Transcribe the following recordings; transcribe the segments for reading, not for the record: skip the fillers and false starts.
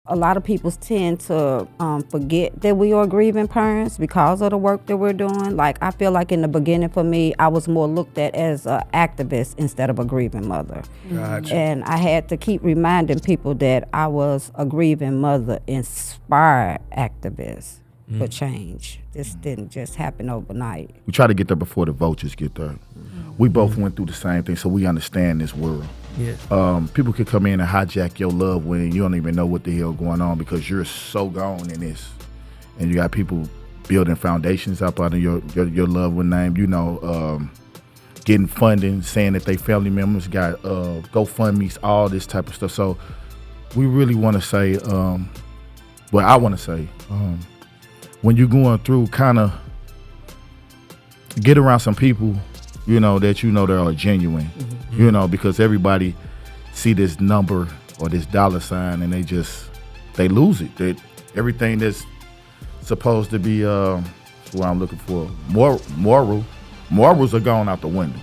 A lot of people tend to forget that we are grieving parents because of the work that we're doing. Like, I feel like in the beginning for me, I was more looked at as an activist instead of a grieving mother. Gotcha. And I had to keep reminding people that I was a grieving mother, inspired activist for change. This didn't just happen overnight. We try to get there before the vultures get there. We both went through the same thing, so we understand this world. Yeah. People can come in and hijack your love when you don't even know what the hell going on because you're so gone in this. And you got people building foundations up under your loved one name, getting funding, saying that they family members got GoFundMe's, all this type of stuff. So we really want to say, I want to say, when you're going through, kind of get around some people that they are genuine, because everybody see this number or this dollar sign and they lose it. That everything that's supposed to be what I'm looking for, morals are gone out the window.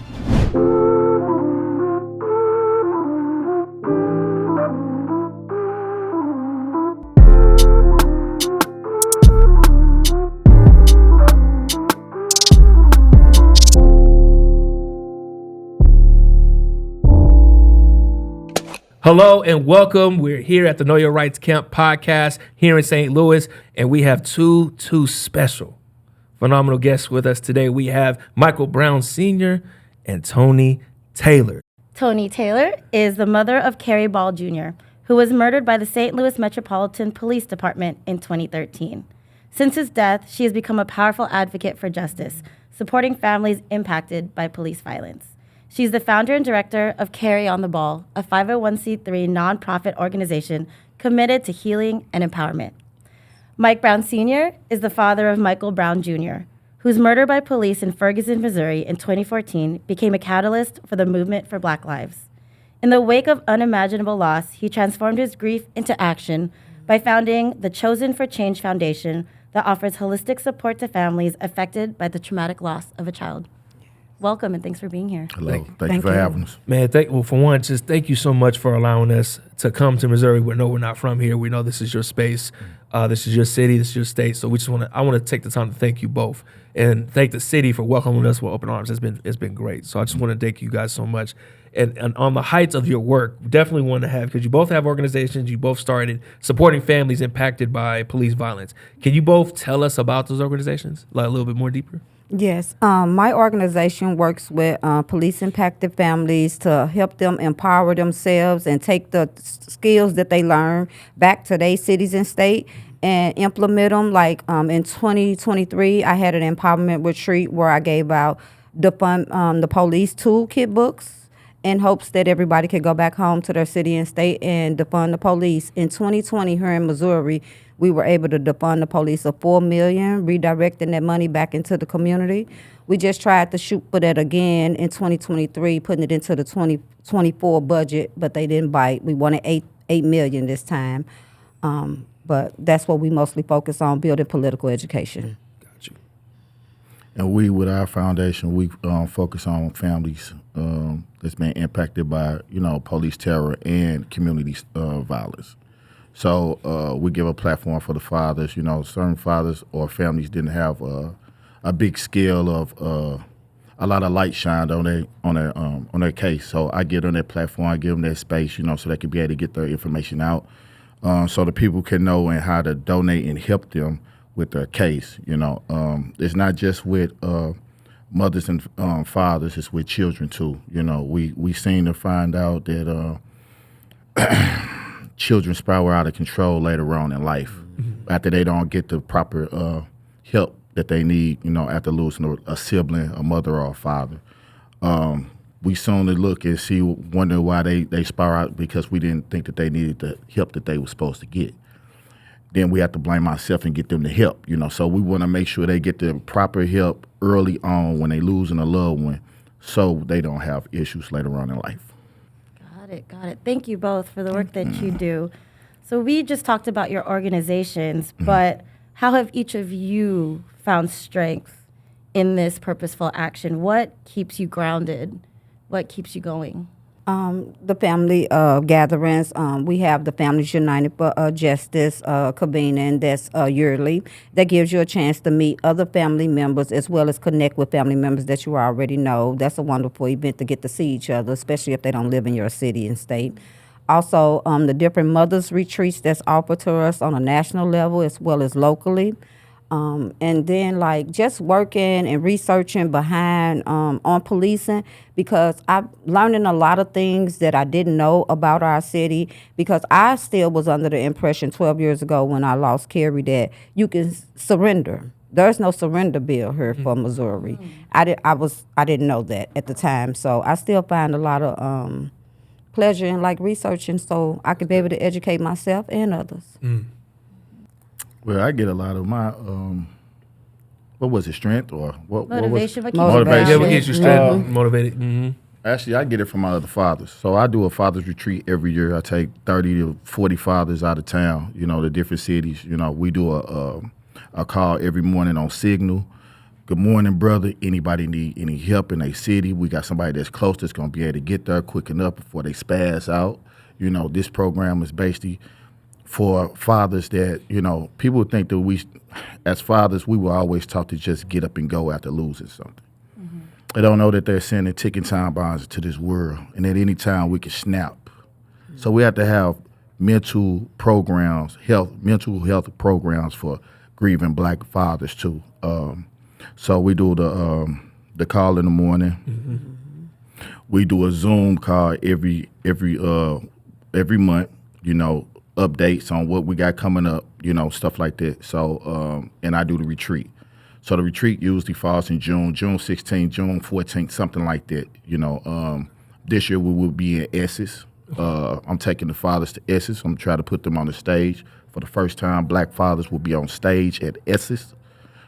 Hello and welcome. We're here at the Know Your Rights Camp podcast here in St. Louis, and we have two special, phenomenal guests with us today. We have Michael Brown Sr. and Toni Taylor. Toni Taylor is the mother of Cary Ball Jr., who was murdered by the St. Louis Metropolitan Police Department in 2013. Since his death, she has become a powerful advocate for justice, supporting families impacted by police violence. She's the founder and director of Carry on the Ball, a 501c3 nonprofit organization committed to healing and empowerment. Mike Brown Sr. is the father of Michael Brown Jr., whose murder by police in Ferguson, Missouri in 2014 became a catalyst for the movement for Black lives. In the wake of unimaginable loss, he transformed his grief into action by founding the Chosen for Change Foundation that offers holistic support to families affected by the traumatic loss of a child. Welcome and thanks for being here. Hello, thank you for having us. Man, for one, just thank you so much for allowing us to come to Missouri. We know we're not from here. We know this is your space. This is your city. This is your state. So I want to take the time to thank you both and thank the city for welcoming us with open arms. It's been great. So I just want to thank you guys so much. And on the heights of your work, definitely want to have, because you both have organizations, you both started supporting families impacted by police violence. Can you both tell us about those organizations, like a little bit more deeper? Yes, my organization works with police impacted families to help them empower themselves and take the skills that they learn back to their cities and state and implement them. Like in 2023, I had an empowerment retreat where I gave out the police toolkit books in hopes that everybody could go back home to their city and state and defund the police. In 2020 here in Missouri, we were able to defund the police of $4 million, redirecting that money back into the community. We just tried to shoot for that again in 2023, putting it into the 2024 budget, but they didn't bite. We wanted $8 million this time. But that's what we mostly focus on, building political education. Got you. And we, with our foundation, we focus on families that's been impacted by, police terror and community violence. So we give a platform for the fathers. Certain fathers or families didn't have a big scale of a lot of light shined on their case. So I get on that platform, I give them that space, so they can be able to get their information out, so the people can know and how to donate and help them with their case. It's not just with mothers and fathers; it's with children too. We seem to find out that children spiral out of control later on in life after they don't get the proper help that they need, after losing a sibling, a mother or a father. We soon to look and wonder why they spiral out, because we didn't think that they needed the help that they were supposed to get. Then we have to blame ourselves and get them the help, So we want to make sure they get the proper help early on when they losing a loved one, so they don't have issues later on in life. Got it. Thank you both for the work that you do. So we just talked about your organizations, but how have each of you found strength in this purposeful action? What keeps you grounded? What keeps you going? The family gatherings. We have the Families United for Justice convening that's yearly. That gives you a chance to meet other family members as well as connect with family members that you already know. That's a wonderful event to get to see each other, especially if they don't live in your city and state. Also, the different mothers retreats that's offered to us on a national level as well as locally. And then like just working and researching behind on policing, because I'm learning a lot of things that I didn't know about our city, because I still was under the impression 12 years ago when I lost Cary that you can surrender. There's no surrender bill here for Missouri. I didn't know that at the time, so I still find a lot of pleasure in like researching so I could be able to educate myself and others. Well, I get a lot of my what was it, strength or what? Motivation. What What was keeps you motivation? Yeah, what gets you straight, motivated? Actually, I get it from my other fathers. So I do a fathers retreat every year. I take 30 to 40 fathers out of town, to different cities. We do a call every morning on Signal. Good morning, brother. Anybody need any help in a city? We got somebody that's close that's going to be able to get there quick enough before they spaz out. This program is basically for fathers that, people think that we, as fathers, we were always taught to just get up and go after losing something. They don't know that they're sending ticking time bombs into this world, and at any time we can snap. So we have to have mental health programs for grieving Black fathers too. So we do the call in the morning. We do a Zoom call every month. Updates on what we got coming up. Stuff like that. So and I do the retreat. So the retreat usually falls in June 16th, June 14th, something like that. This year we will be in Essex. I'm taking the fathers to Essex. I'm trying to put them on the stage. For the first time, Black fathers will be on stage at Essex.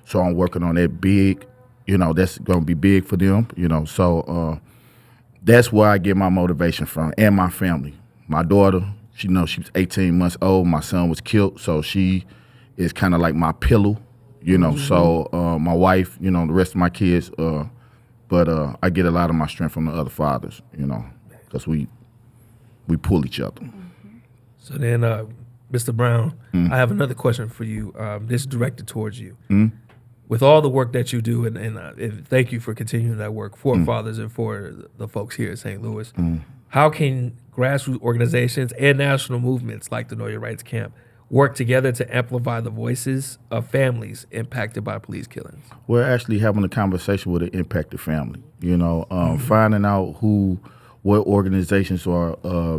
So I'm working on that big, that's going to be big for them, So that's where I get my motivation from, and my family. My daughter, she was 18 months old. My son was killed, so she is kind of like my pillow. So my wife, the rest of my kids, but I get a lot of my strength from the other fathers, because we pull each other. So then, Mr. Brown, I have another question for you. This is directed towards you. With all the work that you do, and thank you for continuing that work for fathers and for the folks here in St. Louis, how can grassroots organizations and national movements like the Know Your Rights Camp work together to amplify the voices of families impacted by police killings? We're actually having a conversation with an impacted family, finding out what organizations are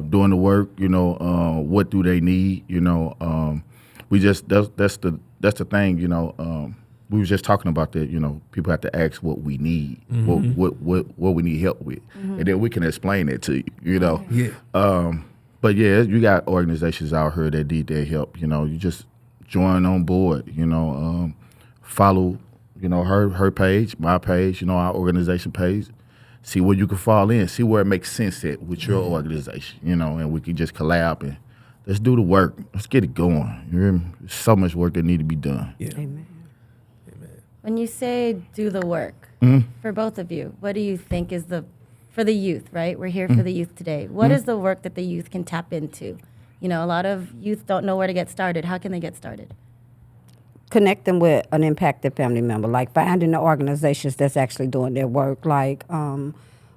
doing the work, what do they need, that's the thing, we were just talking about that, people have to ask what we need, what we need help with, and then we can explain it to you, Yeah. But yeah, you got organizations out here that need their help. You just join on board. Follow, her page, my page, our organization page. See where you can fall in. See where it makes sense at with your organization. And we can just collab and let's do the work. Let's get it going. You hear me? There's so much work that need to be done. Yeah. Amen. When you say do the work, for both of you, what do you think is for the youth, right? We're here for the youth today. What is the work that the youth can tap into? A lot of youth don't know where to get started. How can they get started? Connect them with an impacted family member, like finding the organizations that's actually doing their work. Like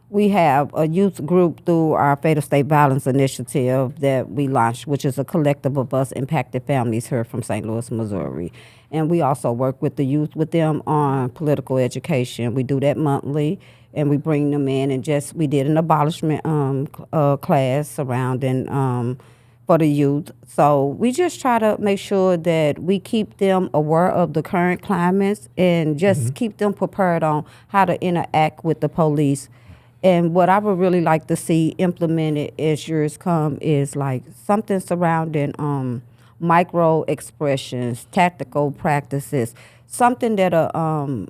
we have a youth group through our Fatal State Violence Initiative that we launched, which is a collective of us impacted families here from St. Louis, Missouri. And we also work with the youth with them on political education. We do that monthly, and we bring them in and we did an abolishment class surrounding for the youth. So we just try to make sure that we keep them aware of the current climates and just keep them prepared on how to interact with the police. And what I would really like to see implemented as years come is like something surrounding micro expressions, tactical practices, something that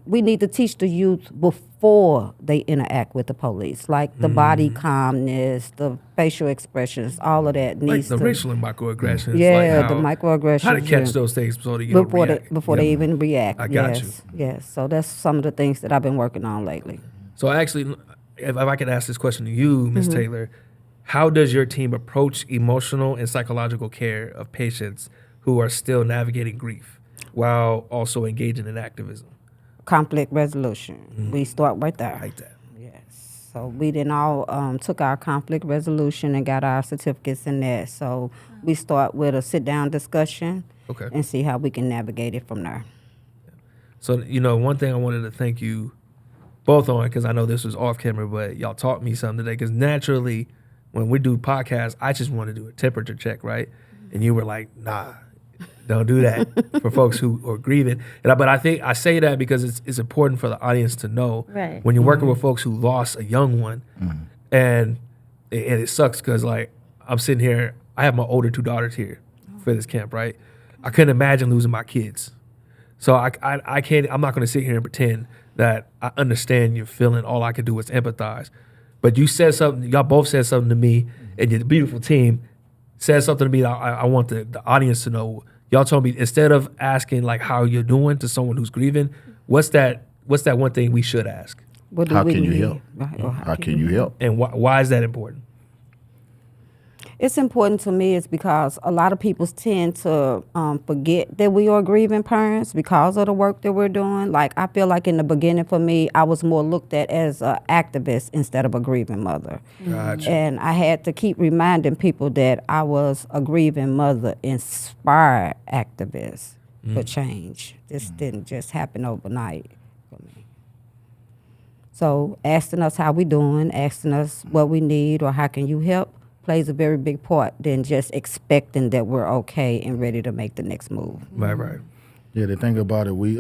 we need to teach the youth before they interact with the police, like the body calmness, the facial expressions, all of that needs Like the to. racial and microaggressions. Yeah, like the microaggressions. How to catch those things before they get before they even react. I got you. Yes. So that's some of the things that I've been working on lately. So actually, if I could ask this question to you, Ms. Taylor, how does your team approach emotional and psychological care of patients who are still navigating grief while also engaging in activism? Conflict resolution. We start right there. Like that. Yes. So we then all took our conflict resolution and got our certificates in that. So we start with a sit-down discussion Okay. and see how we can navigate it from there. So, one thing I wanted to thank you both on, because I know this was off camera, but y'all taught me something today. Because naturally, when we do podcasts, I just want to do a temperature check, right? And you were like, nah, don't do that for folks who are grieving. But I think I say that because it's important for the audience to know Right. when you're working with folks who lost a young one, and it sucks because, like, I'm sitting here, I have my older 2 daughters here for this camp, right? I couldn't imagine losing my kids. So I can't, I'm not going to sit here and pretend that I understand your feeling. All I could do was empathize. But you said something, y'all both said something to me, and your beautiful team said something to me that I want the audience to know. Y'all told me, instead of asking like how you're doing to someone who's grieving, what's that one thing we should ask? What do How we can you need? help? Right, or How can you help? And why is that important? It's important to me is because a lot of people tend to forget that we are grieving parents because of the work that we're doing. Like, I feel like in the beginning for me, I was more looked at as an activist instead of a grieving mother. Gotcha. And I had to keep reminding people that I was a grieving mother, inspired activist for change. This didn't just happen overnight for me. So asking us how we doing, asking us what we need or how can you help plays a very big part than just expecting that we're okay and ready to make the next move. Right. Yeah, the thing about it, we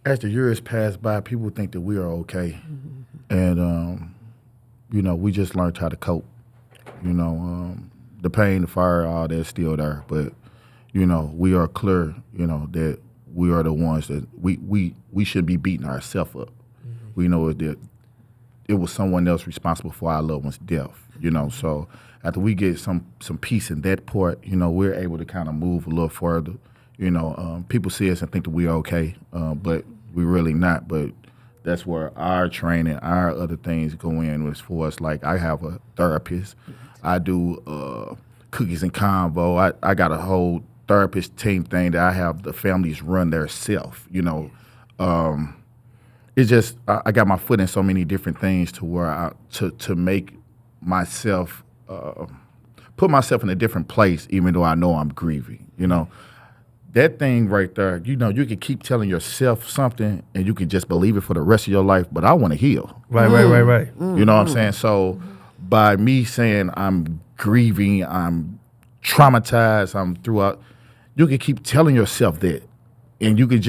as the years pass by, people think that we are okay, and we just learned how to cope. The pain, the fire, all that's still there, but we are clear, that we are the ones that we should be beating ourselves up. We know that it was someone else responsible for our loved one's death, So after we get some peace in that part, we're able to kind of move a little further. People see us and think that we're okay, but we're really not. But that's where our training, our other things go in as for us. Like, I have a therapist. I do cookies and convo. I got a whole therapist team thing that I have the families run their self, It's just I got my foot in so many different things to where to make myself put myself in a different place, even though I know I'm grieving. That thing right there. You can keep telling yourself something, and you can just believe it for the rest of your life. But I want to heal. Right. You know what I'm saying? So by me saying I'm grieving, I'm traumatized, I'm throughout, you can keep telling yourself that, and you can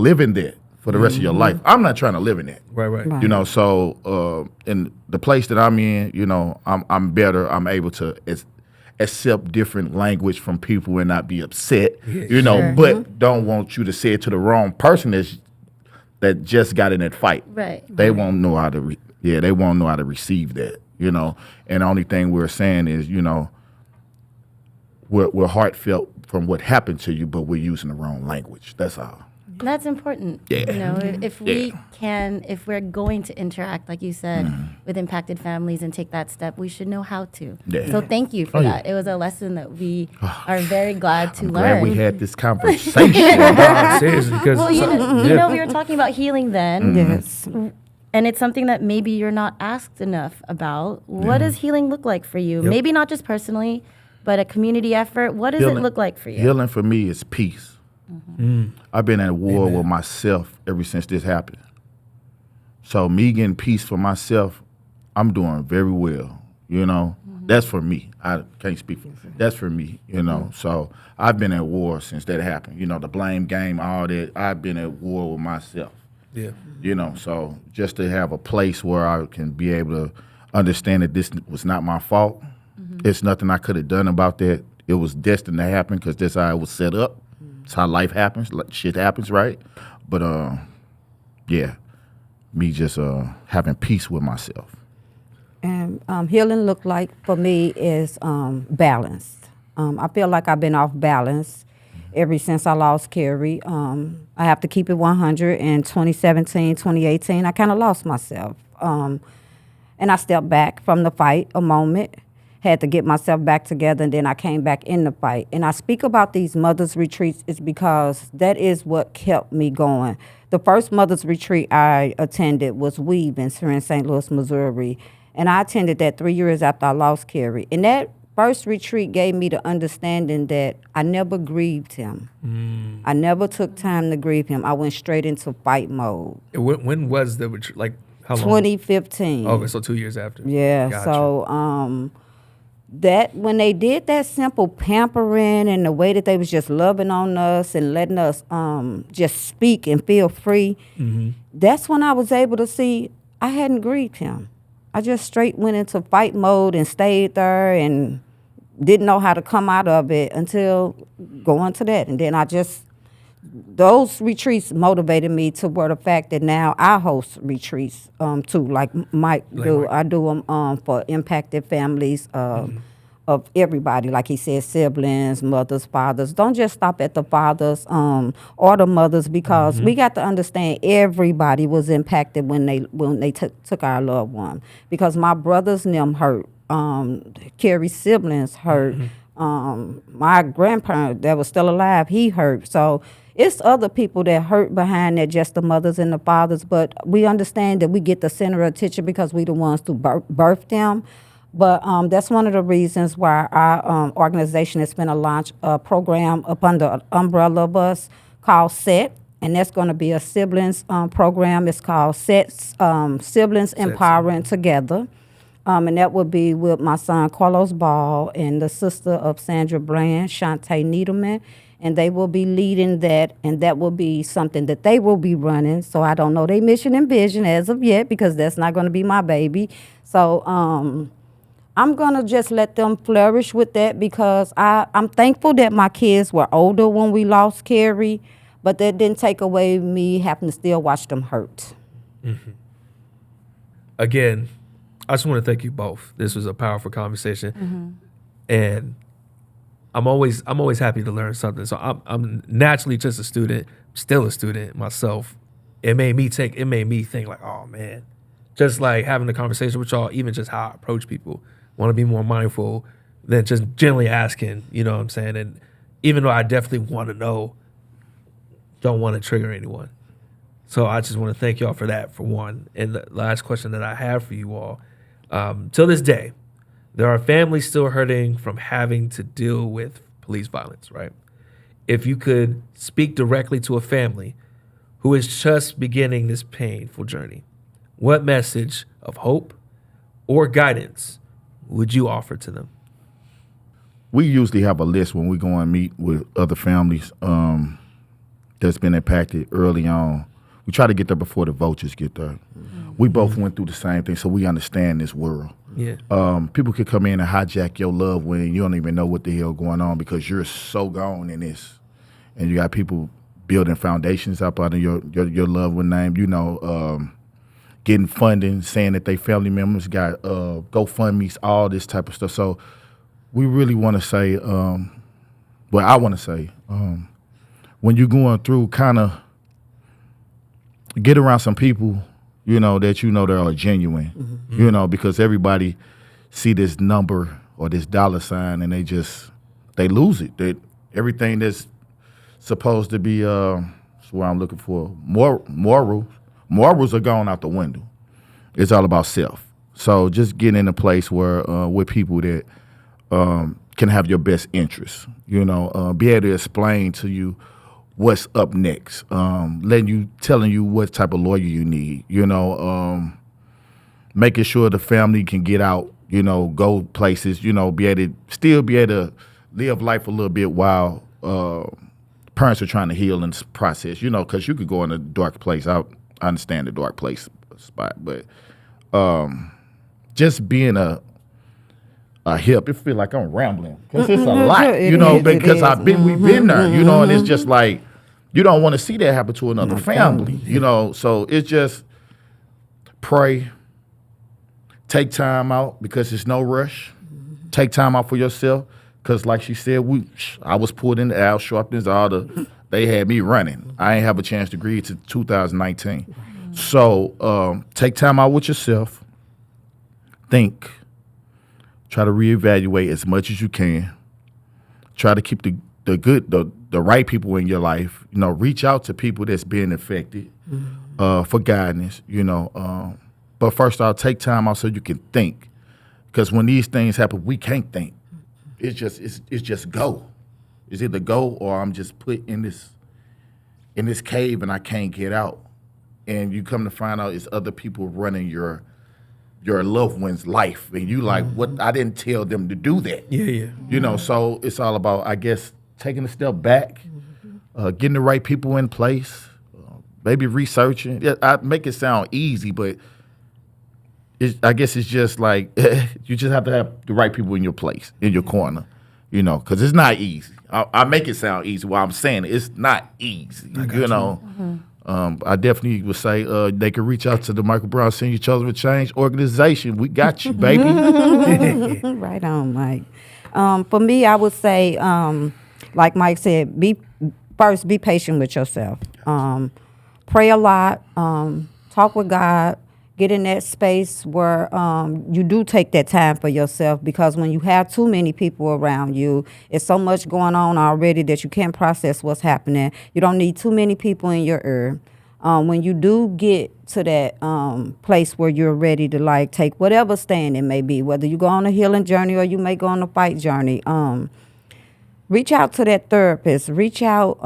live in that for the rest of your life. I'm not trying to live in that. Right. So in the place that I'm in, I'm better. I'm able to accept different language from people and not be upset, but don't want you to say it to the wrong person that just got in that fight. Right. They won't know how to they won't know how to receive that, And the only thing we're saying is, we're heartfelt from what happened to you, but we're using the wrong language. That's all. That's important. Yeah. If we're going to interact, like you said, with impacted families and take that step, we should know how to. Yeah. So thank you for that. It was a lesson that we are very glad to learn. Glad we had this conversation. Seriously, because Well, we were talking about healing then. Yes. And it's something that maybe you're not asked enough about. What does healing look like for you? Yep. Maybe not just personally, but a community effort. What does it look like for you? Healing for me is peace. I've been at war with myself ever since this happened. So me getting peace for myself, I'm doing very well. That's for me. I can't speak for that's for me. So I've been at war since that happened. The blame game, all that. I've been at war with myself. Yeah. So just to have a place where I can be able to understand that this was not my fault. It's nothing I could have done about that. It was destined to happen because that's how it was set up. It's how life happens. Shit happens, right? But me just having peace with myself. And healing look like for me is balanced. I feel like I've been off balance ever since I lost Cary. I have to keep it 100. In 2017, 2018, I kind of lost myself. And I stepped back from the fight a moment, had to get myself back together, and then I came back in the fight. And I speak about these mothers' retreats is because that is what kept me going. The first mothers' retreat I attended was Weavings here in St. Louis, Missouri. And I attended that 3 years after I lost Cary. And that first retreat gave me the understanding that I never grieved him. I never took time to grieve him. I went straight into fight mode. When was the retreat? Like, how long? 2015. Okay, so 2 years after. Yeah, Gotcha. so that when they did that simple pampering and the way that they was just loving on us and letting us just speak and feel free, that's when I was able to see I hadn't grieved him. I just straight went into fight mode and stayed there and didn't know how to come out of it until going to that. And then those retreats motivated me to where the fact that now I host retreats too, like Mike do. I do them for impacted families of everybody, like he said, siblings, mothers, fathers. Don't just stop at the fathers or the mothers, because we got to understand everybody was impacted when they took our loved one. Because my brothers and them hurt, Cary's siblings hurt, my grandparent that was still alive, he hurt. So it's other people that hurt behind that, just the mothers and the fathers. But we understand that we get the center of attention because we the ones who birthed them. But that's one of the reasons why our organization has been launch a program up under an umbrella of us called SET, and that's going to be a siblings program. It's called SET, Siblings Empowering Together. And that will be with my son Carlos Ball and the sister of Sandra Bland, Shantae Needleman. And they will be leading that, and that will be something that they will be running. So I don't know their mission and vision as of yet, because that's not going to be my baby. So I'm going to just let them flourish with that, because I'm thankful that my kids were older when we lost Cary, but that didn't take away me having to still watch them hurt. Again, I just want to thank you both. This was a powerful conversation. And I'm always happy to learn something. So I'm naturally just a student, still a student myself. It made me think like, oh man, just like having the conversation with y'all, even just how I approach people, want to be more mindful than just generally asking, you know what I'm saying? And even though I definitely want to know, don't want to trigger anyone. So I just want to thank y'all for that, for one. And the last question that I have for you all, till this day, there are families still hurting from having to deal with police violence, right? If you could speak directly to a family who is just beginning this painful journey, what message of hope or guidance would you offer to them? We usually have a list when we go and meet with other families that's been impacted early on. We try to get there before the vultures get there. We both went through the same thing, so we understand this world. Yeah. People could come in and hijack your love when you don't even know what the hell going on, because you're so gone in this. And you got people building foundations up under your loved one name, getting funding, saying that they family members got GoFundMe's, all this type of stuff. So we really want to say, I want to say, when you're going through, kind of get around some people, that that are genuine, because everybody see this number or this dollar sign and they lose it. That everything that's supposed to be, that's what I'm looking for, morals are gone out the window. It's all about self. So just get in a place where with people that can have your best interests, be able to explain to you what's up next, telling you what type of lawyer you need, making sure the family can get out, go places, still be able to live life a little bit while parents are trying to heal in this process, because you could go in a dark place. I understand the dark place spot, but just being a hip, it feel like I'm rambling because it's a lot, because we've been there, and it's just like you don't want to see that happen to another family, So it's just pray, take time out because there's no rush. Take time out for yourself because, like she said, I was pulled into Al Sharpton's they had me running. I ain't have a chance to grieve to 2019. So take time out with yourself. think. Try to reevaluate as much as you can. Try to keep the good, the right people in your life. You know, reach out to people that's being affected for guidance. You know, but first I'll take time out so you can think, because when these things happen, we can't think. It's just go. It's either go or I'm just put in this cave and I can't get out. And you come to find out it's other people running your loved one's life, and you like, what? I didn't tell them to do that. Yeah. You know, so it's all about, I guess, taking a step back, getting the right people in place, maybe researching. Yeah, I make it sound easy, but I guess it's just like you just have to have the right people in your place, in your corner, you know, because it's not easy. I make it sound easy while I'm saying it's not easy, you know. I definitely would say they could reach out to the Michael Brown Senior Children with Change organization. We got you, baby. Right on, Mike. For me, I would say, like Mike said, be patient with yourself. Pray a lot. Talk with God. Get in that space where you do take that time for yourself, because when you have too many people around you, it's so much going on already that you can't process what's happening. You don't need too many people in your ear. When you do get to that place where you're ready to like take whatever stand it may be, whether you go on a healing journey or you may go on a fight journey, reach out to that therapist. Reach out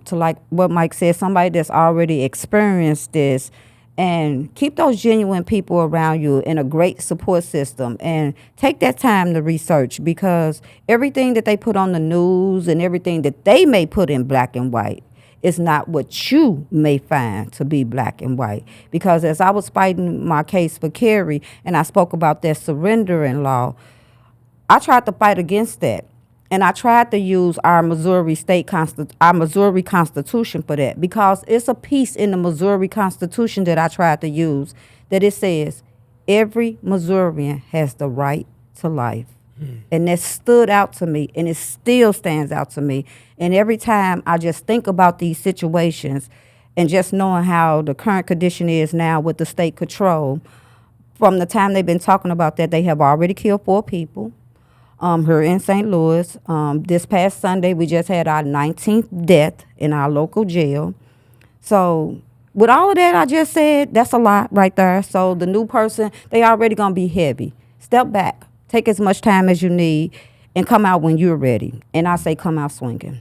to, like what Mike said, somebody that's already experienced this. And keep those genuine people around you in a great support system, and take that time to research, because everything that they put on the news and everything that they may put in black and white is not what you may find to be black and white. Because as I was fighting my case for Cary and I spoke about that surrendering law, I tried to fight against that. And I tried to use our Missouri Constitution for that, because it's a piece in the Missouri Constitution that I tried to use that it says every Missourian has the right to life. And that stood out to me, and it still stands out to me. And every time I just think about these situations, and just knowing how the current condition is now with the state control, from the time they've been talking about that, they have already killed 4 people. Here in St. Louis. This past Sunday, we just had our 19th death in our local jail. So with all of that I just said, that's a lot right there. So the new person, they already going to be heavy. Step back. Take as much time as you need and come out when you're ready. And I say come out swinging.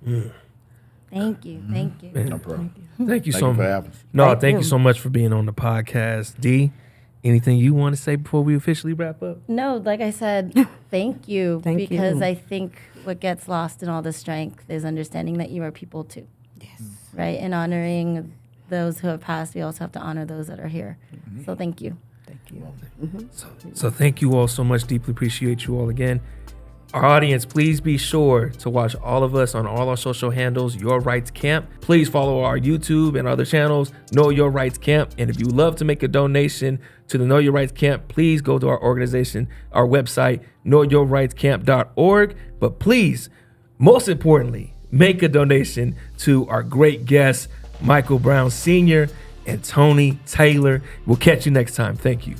Thank you. Thank you. No problem. Thank you Thank so you for much. having us. No, thank you so much for being on the podcast. D, anything you want to say before we officially wrap up? No, like I said, thank you. Thank because you. I think what gets lost in all the strength is understanding that you are people too. Yes. Right? And honoring those who have passed, we also have to honor those that are here. So thank you. Thank you. So thank you all so much. Deeply appreciate you all again. Our audience, please be sure to watch all of us on all our social handles, Your Rights Camp. Please follow our YouTube and other channels, Know Your Rights Camp. And if you love to make a donation to the Know Your Rights Camp, please go to our organization, our website, knowyourrightscamp.org. But please, most importantly, make a donation to our great guests, Michael Brown Sr. and Toni Taylor. We'll catch you next time. Thank you.